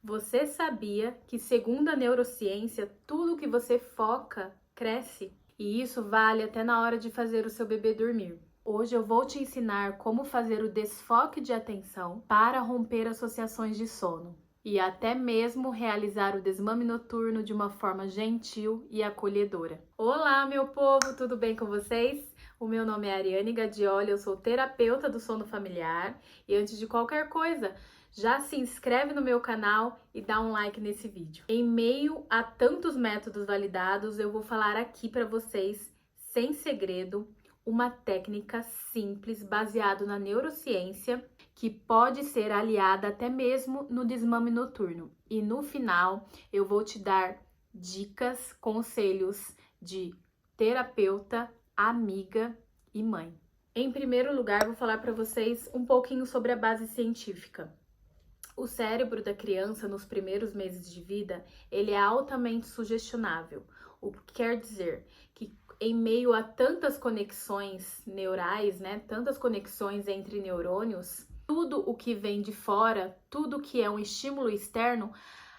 Você sabia que, segundo a neurociência, tudo que você foca cresce? E isso vale até na hora de fazer o seu bebê dormir. Hoje eu vou te ensinar como fazer o desfoque de atenção para romper associações de sono e até mesmo realizar o desmame noturno de uma forma gentil e acolhedora. Olá, meu povo, tudo bem com vocês? O meu nome é Ariane Gadioli, eu sou terapeuta do sono familiar e antes de qualquer coisa, já se inscreve no meu canal e dá um like nesse vídeo. Em meio a tantos métodos validados, eu vou falar aqui para vocês, sem segredo, uma técnica simples baseada na neurociência que pode ser aliada até mesmo no desmame noturno. E no final eu vou te dar dicas, conselhos de terapeuta, amiga e mãe. Em primeiro lugar, vou falar para vocês um pouquinho sobre a base científica. O cérebro da criança nos primeiros meses de vida, ele é altamente sugestionável. O que quer dizer que em meio a tantas conexões neurais, tantas conexões entre neurônios, tudo o que vem de fora, tudo que é um estímulo externo,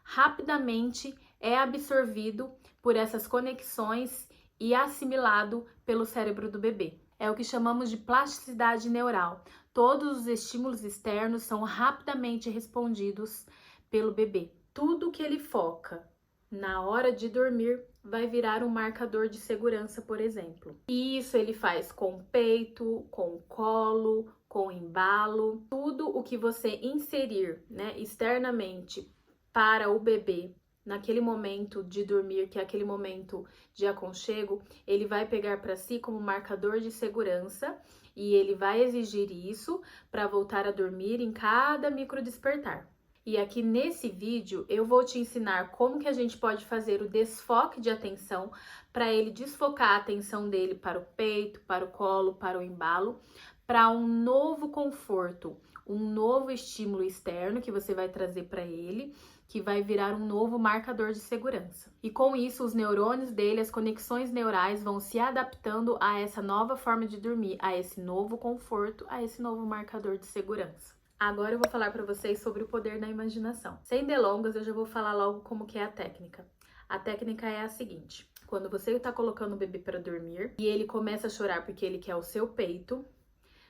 rapidamente é absorvido por essas conexões e assimilado pelo cérebro do bebê. É o que chamamos de plasticidade neural. Todos os estímulos externos são rapidamente respondidos pelo bebê. Tudo que ele foca na hora de dormir vai virar um marcador de segurança, por exemplo. E isso ele faz com o peito, com o colo, com o embalo. Tudo o que você inserir, externamente para o bebê naquele momento de dormir, que é aquele momento de aconchego, ele vai pegar para si como marcador de segurança e ele vai exigir isso para voltar a dormir em cada micro despertar. E aqui nesse vídeo eu vou te ensinar como que a gente pode fazer o desfoque de atenção para ele desfocar a atenção dele para o peito, para o colo, para o embalo, para um novo conforto, um novo estímulo externo que você vai trazer para ele, que vai virar um novo marcador de segurança. E com isso, os neurônios dele, as conexões neurais vão se adaptando a essa nova forma de dormir, a esse novo conforto, a esse novo marcador de segurança. Agora eu vou falar para vocês sobre o poder da imaginação. Sem delongas, eu já vou falar logo como que é a técnica. A técnica é a seguinte: quando você está colocando o bebê para dormir e ele começa a chorar porque ele quer o seu peito,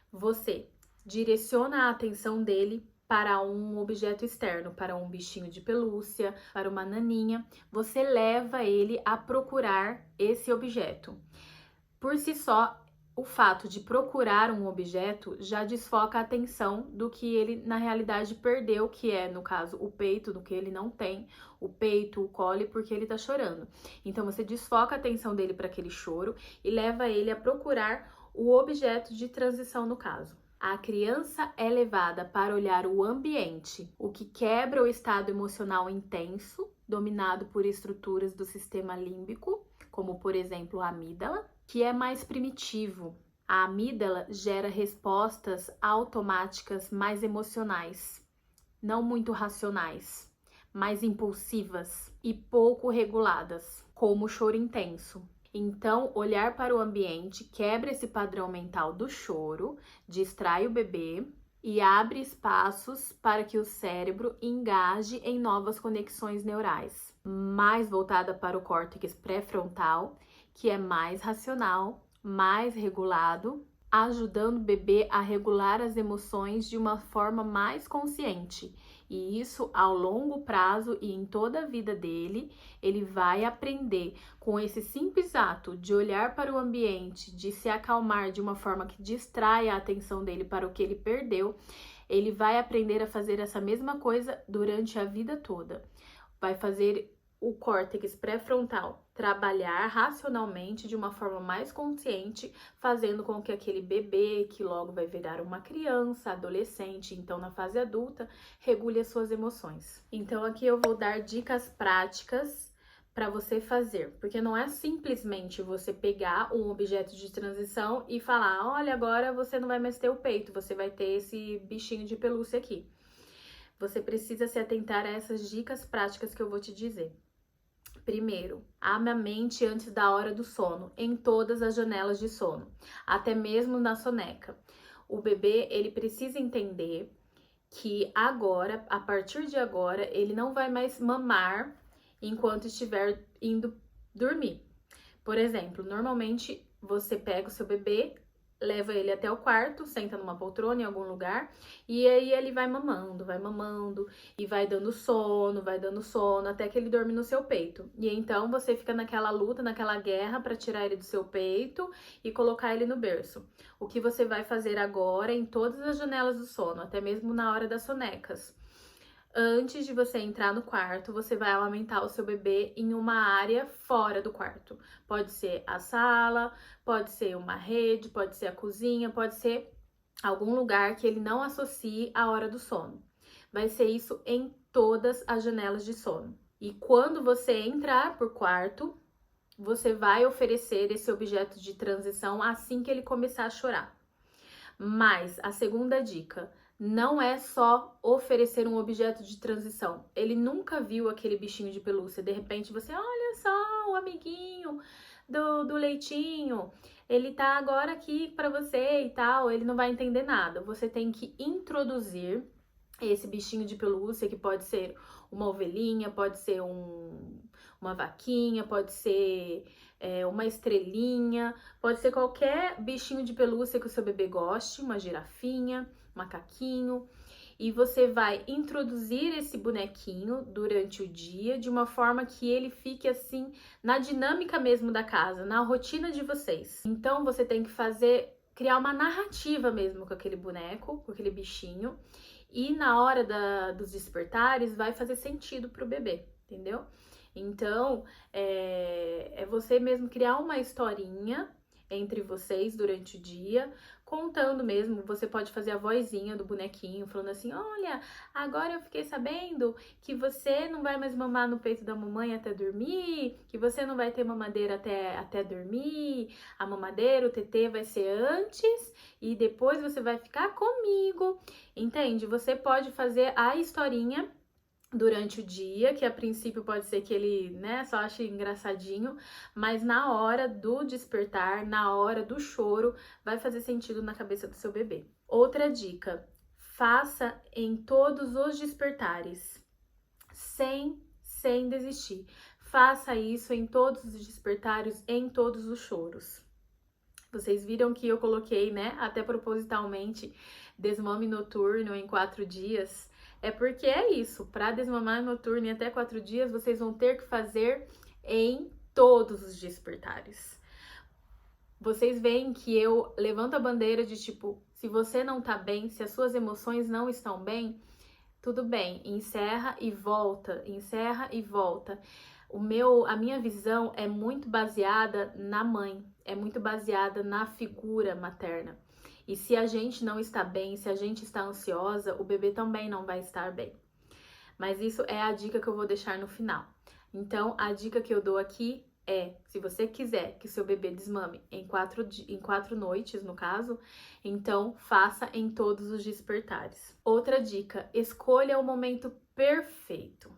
você direciona a atenção dele para um objeto externo, para um bichinho de pelúcia, para uma naninha. Você leva ele a procurar esse objeto. Por si só, o fato de procurar um objeto já desfoca a atenção do que ele na realidade perdeu, que é, no caso, o peito, do que ele não tem, o peito, o colo, porque ele tá chorando. Então você desfoca a atenção dele para aquele choro e leva ele a procurar o objeto de transição no caso. A criança é levada para olhar o ambiente, o que quebra o estado emocional intenso, dominado por estruturas do sistema límbico, como por exemplo a amígdala, que é mais primitivo. A amígdala gera respostas automáticas mais emocionais, não muito racionais, mais impulsivas e pouco reguladas, como o choro intenso. Então, olhar para o ambiente quebra esse padrão mental do choro, distrai o bebê e abre espaços para que o cérebro engaje em novas conexões neurais, mais voltada para o córtex pré-frontal, que é mais racional, mais regulado, ajudando o bebê a regular as emoções de uma forma mais consciente. E isso, ao longo prazo e em toda a vida dele, ele vai aprender com esse simples ato de olhar para o ambiente, de se acalmar de uma forma que distrai a atenção dele para o que ele perdeu. Ele vai aprender a fazer essa mesma coisa durante a vida toda. Vai fazer o córtex pré-frontal trabalhar racionalmente de uma forma mais consciente, fazendo com que aquele bebê, que logo vai virar uma criança, adolescente, então na fase adulta, regule as suas emoções. Então aqui eu vou dar dicas práticas para você fazer, porque não é simplesmente você pegar um objeto de transição e falar: olha, agora você não vai mais ter o peito, você vai ter esse bichinho de pelúcia aqui. Você precisa se atentar a essas dicas práticas que eu vou te dizer. Primeiro, abra a mente antes da hora do sono, em todas as janelas de sono, até mesmo na soneca. O bebê, ele precisa entender que agora, a partir de agora, ele não vai mais mamar enquanto estiver indo dormir. Por exemplo, normalmente você pega o seu bebê, leva ele até o quarto, senta numa poltrona em algum lugar, e aí ele vai mamando, e vai dando sono, até que ele dorme no seu peito. E então você fica naquela luta, naquela guerra para tirar ele do seu peito e colocar ele no berço. O que você vai fazer agora em todas as janelas do sono, até mesmo na hora das sonecas. Antes de você entrar no quarto, você vai amamentar o seu bebê em uma área fora do quarto. Pode ser a sala, pode ser uma rede, pode ser a cozinha, pode ser algum lugar que ele não associe a hora do sono. Vai ser isso em todas as janelas de sono. E quando você entrar por quarto, você vai oferecer esse objeto de transição assim que ele começar a chorar. Mas a segunda dica, não é só oferecer um objeto de transição. Ele nunca viu aquele bichinho de pelúcia. De repente você, olha só, o amiguinho do leitinho, ele tá agora aqui para você e tal. Ele não vai entender nada. Você tem que introduzir esse bichinho de pelúcia, que pode ser uma ovelhinha, pode ser uma vaquinha, pode ser uma estrelinha, pode ser qualquer bichinho de pelúcia que o seu bebê goste, uma girafinha, macaquinho. E você vai introduzir esse bonequinho durante o dia de uma forma que ele fique assim na dinâmica mesmo da casa, na rotina de vocês. Então você tem que criar uma narrativa mesmo com aquele boneco, com aquele bichinho. E na hora dos despertares vai fazer sentido pro bebê, entendeu? Então, é você mesmo criar uma historinha entre vocês durante o dia, contando mesmo. Você pode fazer a vozinha do bonequinho, falando assim: olha, agora eu fiquei sabendo que você não vai mais mamar no peito da mamãe até dormir, que você não vai ter mamadeira até dormir, a mamadeira, o tetê vai ser antes e depois você vai ficar comigo. Entende? Você pode fazer a historinha durante o dia, que a princípio pode ser que ele, né, só ache engraçadinho, mas na hora do despertar, na hora do choro, vai fazer sentido na cabeça do seu bebê. Outra dica, faça em todos os despertares, sem desistir. Faça isso em todos os despertares, em todos os choros. Vocês viram que eu coloquei, né, até propositalmente, desmame noturno em 4 dias. É porque é isso, para desmamar noturno em até 4 dias, vocês vão ter que fazer em todos os despertares. Vocês veem que eu levanto a bandeira de tipo, se você não tá bem, se as suas emoções não estão bem, tudo bem, encerra e volta, encerra e volta. A minha visão é muito baseada na mãe, é muito baseada na figura materna. E se a gente não está bem, se a gente está ansiosa, o bebê também não vai estar bem. Mas isso é a dica que eu vou deixar no final. Então, a dica que eu dou aqui é, se você quiser que seu bebê desmame em 4 noites, no caso, então faça em todos os despertares. Outra dica, escolha o momento perfeito.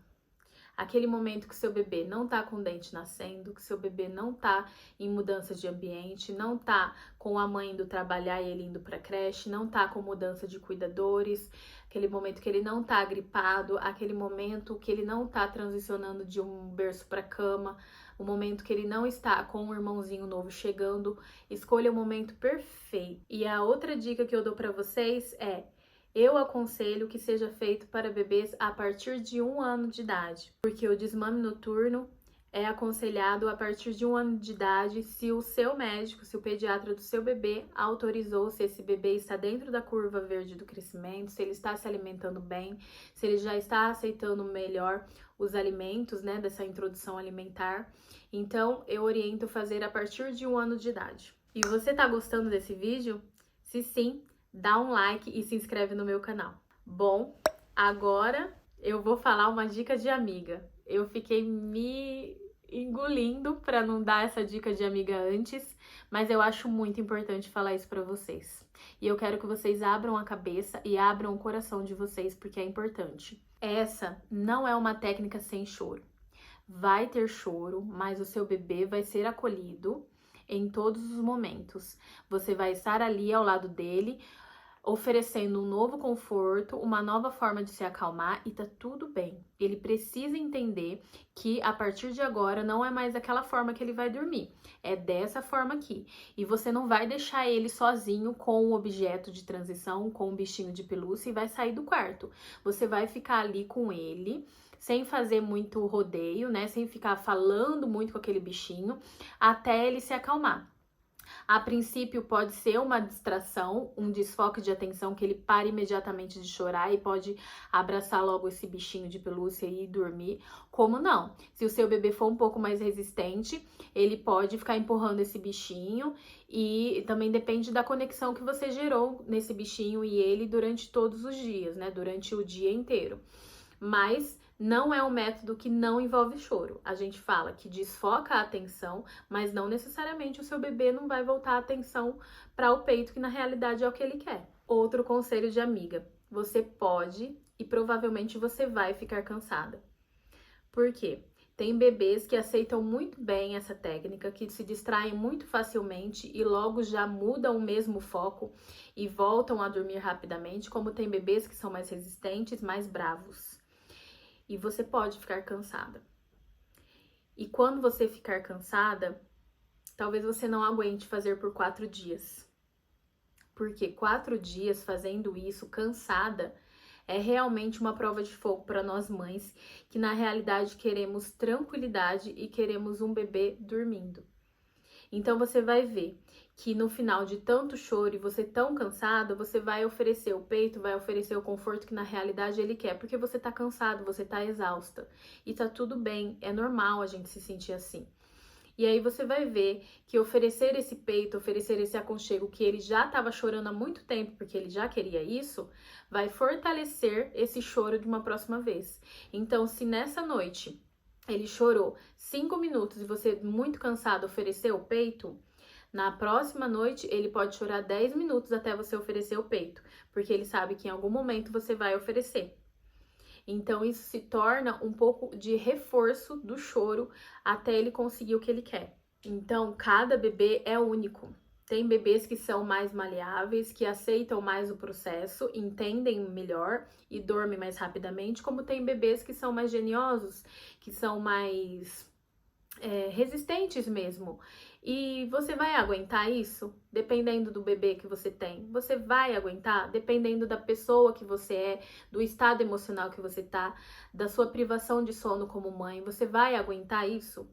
Aquele momento que seu bebê não tá com o dente nascendo, que seu bebê não tá em mudança de ambiente, não tá com a mãe indo trabalhar e ele indo pra creche, não tá com mudança de cuidadores, aquele momento que ele não tá gripado, aquele momento que ele não tá transicionando de um berço pra cama, o momento que ele não está com um irmãozinho novo chegando. Escolha o momento perfeito. E a outra dica que eu dou pra vocês é: eu aconselho que seja feito para bebês a partir de 1 ano de idade, porque o desmame noturno é aconselhado a partir de 1 ano de idade se o seu médico, se o pediatra do seu bebê autorizou, se esse bebê está dentro da curva verde do crescimento, se ele está se alimentando bem, se ele já está aceitando melhor os alimentos, né, dessa introdução alimentar. Então, eu oriento fazer a partir de 1 ano de idade. E você tá gostando desse vídeo? Se sim, dá um like e se inscreve no meu canal. Bom, agora eu vou falar uma dica de amiga. Eu fiquei me engolindo para não dar essa dica de amiga antes, mas eu acho muito importante falar isso para vocês. E eu quero que vocês abram a cabeça e abram o coração de vocês, porque é importante. Essa não é uma técnica sem choro. Vai ter choro, mas o seu bebê vai ser acolhido em todos os momentos. Você vai estar ali ao lado dele, oferecendo um novo conforto, uma nova forma de se acalmar e tá tudo bem. Ele precisa entender que a partir de agora não é mais aquela forma que ele vai dormir, é dessa forma aqui. E você não vai deixar ele sozinho com o objeto de transição, com o bichinho de pelúcia e vai sair do quarto. Você vai ficar ali com ele, sem fazer muito rodeio, né? Sem ficar falando muito com aquele bichinho, até ele se acalmar. A princípio pode ser uma distração, um desfoque de atenção que ele pare imediatamente de chorar e pode abraçar logo esse bichinho de pelúcia e dormir. Como não? Se o seu bebê for um pouco mais resistente, ele pode ficar empurrando esse bichinho e também depende da conexão que você gerou nesse bichinho e ele durante todos os dias, né? Durante o dia inteiro. Mas não é um método que não envolve choro. A gente fala que desfoca a atenção, mas não necessariamente o seu bebê não vai voltar a atenção para o peito, que na realidade é o que ele quer. Outro conselho de amiga: você pode e provavelmente você vai ficar cansada. Por quê? Tem bebês que aceitam muito bem essa técnica, que se distraem muito facilmente e logo já mudam o mesmo foco e voltam a dormir rapidamente, como tem bebês que são mais resistentes, mais bravos. E você pode ficar cansada. E quando você ficar cansada, talvez você não aguente fazer por 4 dias. Porque 4 dias fazendo isso cansada é realmente uma prova de fogo para nós mães, que na realidade queremos tranquilidade e queremos um bebê dormindo. Então você vai ver que no final de tanto choro e você tão cansada, você vai oferecer o peito, vai oferecer o conforto que na realidade ele quer, porque você tá cansado, você tá exausta. E tá tudo bem, é normal a gente se sentir assim. E aí você vai ver que oferecer esse peito, oferecer esse aconchego que ele já estava chorando há muito tempo, porque ele já queria isso, vai fortalecer esse choro de uma próxima vez. Então, se nessa noite ele chorou 5 minutos e você, muito cansado, ofereceu o peito, na próxima noite ele pode chorar 10 minutos até você oferecer o peito, porque ele sabe que em algum momento você vai oferecer. Então isso se torna um pouco de reforço do choro até ele conseguir o que ele quer. Então cada bebê é único. Tem bebês que são mais maleáveis, que aceitam mais o processo, entendem melhor e dormem mais rapidamente, como tem bebês que são mais geniosos, que são mais resistentes mesmo. E você vai aguentar isso? Dependendo do bebê que você tem. Você vai aguentar? Dependendo da pessoa que você é, do estado emocional que você tá, da sua privação de sono como mãe. Você vai aguentar isso?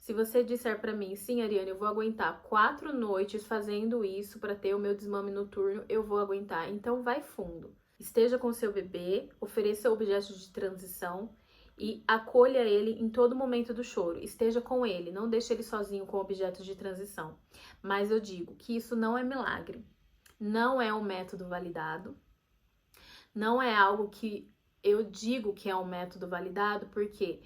Se você disser para mim, sim, Ariane, eu vou aguentar 4 noites fazendo isso para ter o meu desmame noturno, eu vou aguentar. Então vai fundo. Esteja com seu bebê, ofereça objetos de transição e acolha ele em todo momento do choro. Esteja com ele, não deixe ele sozinho com objetos de transição. Mas eu digo que isso não é milagre, não é um método validado, não é algo que eu digo que é um método validado, porque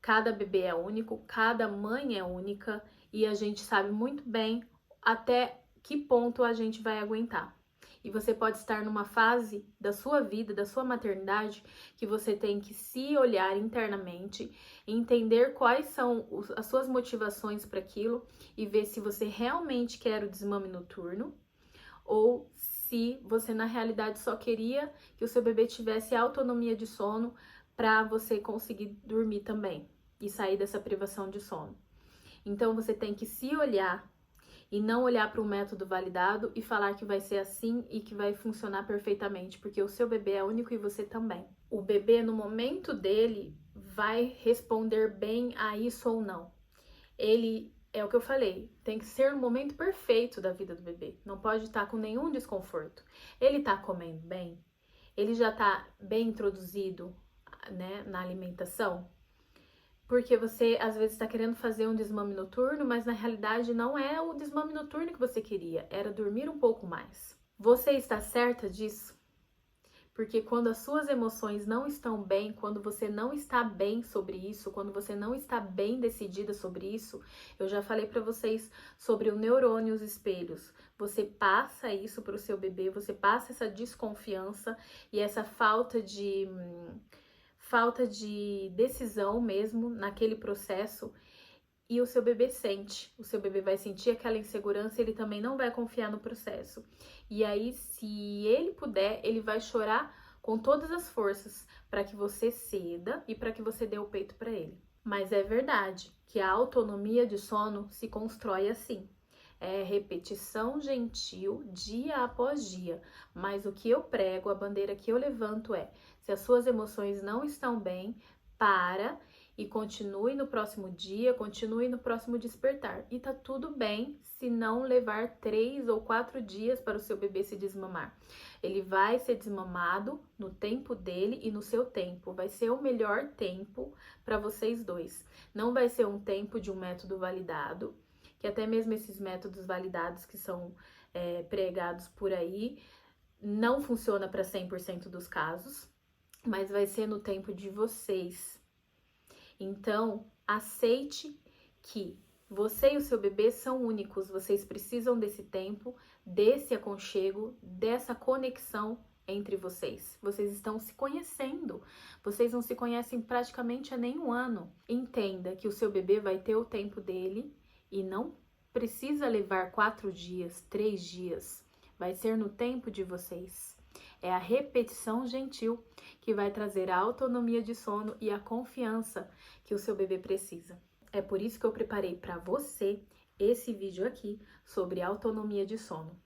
cada bebê é único, cada mãe é única e a gente sabe muito bem até que ponto a gente vai aguentar. E você pode estar numa fase da sua vida, da sua maternidade, que você tem que se olhar internamente, entender quais são as suas motivações para aquilo e ver se você realmente quer o desmame noturno ou se você na realidade só queria que o seu bebê tivesse autonomia de sono para você conseguir dormir também e sair dessa privação de sono. Então você tem que se olhar e não olhar para um método validado e falar que vai ser assim e que vai funcionar perfeitamente, porque o seu bebê é único e você também. O bebê, no momento dele, vai responder bem a isso ou não. Ele, é o que eu falei, tem que ser o momento perfeito da vida do bebê. Não pode estar com nenhum desconforto. Ele tá comendo bem? Ele já tá bem introduzido, né, na alimentação? Porque você, às vezes, está querendo fazer um desmame noturno, mas na realidade não é o desmame noturno que você queria, era dormir um pouco mais. Você está certa disso? Porque quando as suas emoções não estão bem, quando você não está bem sobre isso, quando você não está bem decidida sobre isso, eu já falei para vocês sobre o neurônio e os espelhos. Você passa isso para o seu bebê, você passa essa desconfiança e essa falta de decisão mesmo naquele processo, e o seu bebê sente. O seu bebê vai sentir aquela insegurança, ele também não vai confiar no processo. E aí, se ele puder, ele vai chorar com todas as forças para que você ceda e para que você dê o peito para ele. Mas é verdade que a autonomia de sono se constrói assim. É repetição gentil dia após dia. Mas o que eu prego, a bandeira que eu levanto é: se as suas emoções não estão bem, para e continue no próximo dia, continue no próximo despertar. E tá tudo bem se não levar 3 ou 4 dias para o seu bebê se desmamar. Ele vai ser desmamado no tempo dele e no seu tempo. Vai ser o melhor tempo para vocês dois. Não vai ser um tempo de um método validado, que até mesmo esses métodos validados que são pregados por aí, não funciona para 100% dos casos, mas vai ser no tempo de vocês. Então, aceite que você e o seu bebê são únicos, vocês precisam desse tempo, desse aconchego, dessa conexão entre vocês. Vocês estão se conhecendo, vocês não se conhecem praticamente há nem um ano. Entenda que o seu bebê vai ter o tempo dele e não precisa levar 4 dias, 3 dias, vai ser no tempo de vocês. É a repetição gentil que vai trazer a autonomia de sono e a confiança que o seu bebê precisa. É por isso que eu preparei para você esse vídeo aqui sobre autonomia de sono.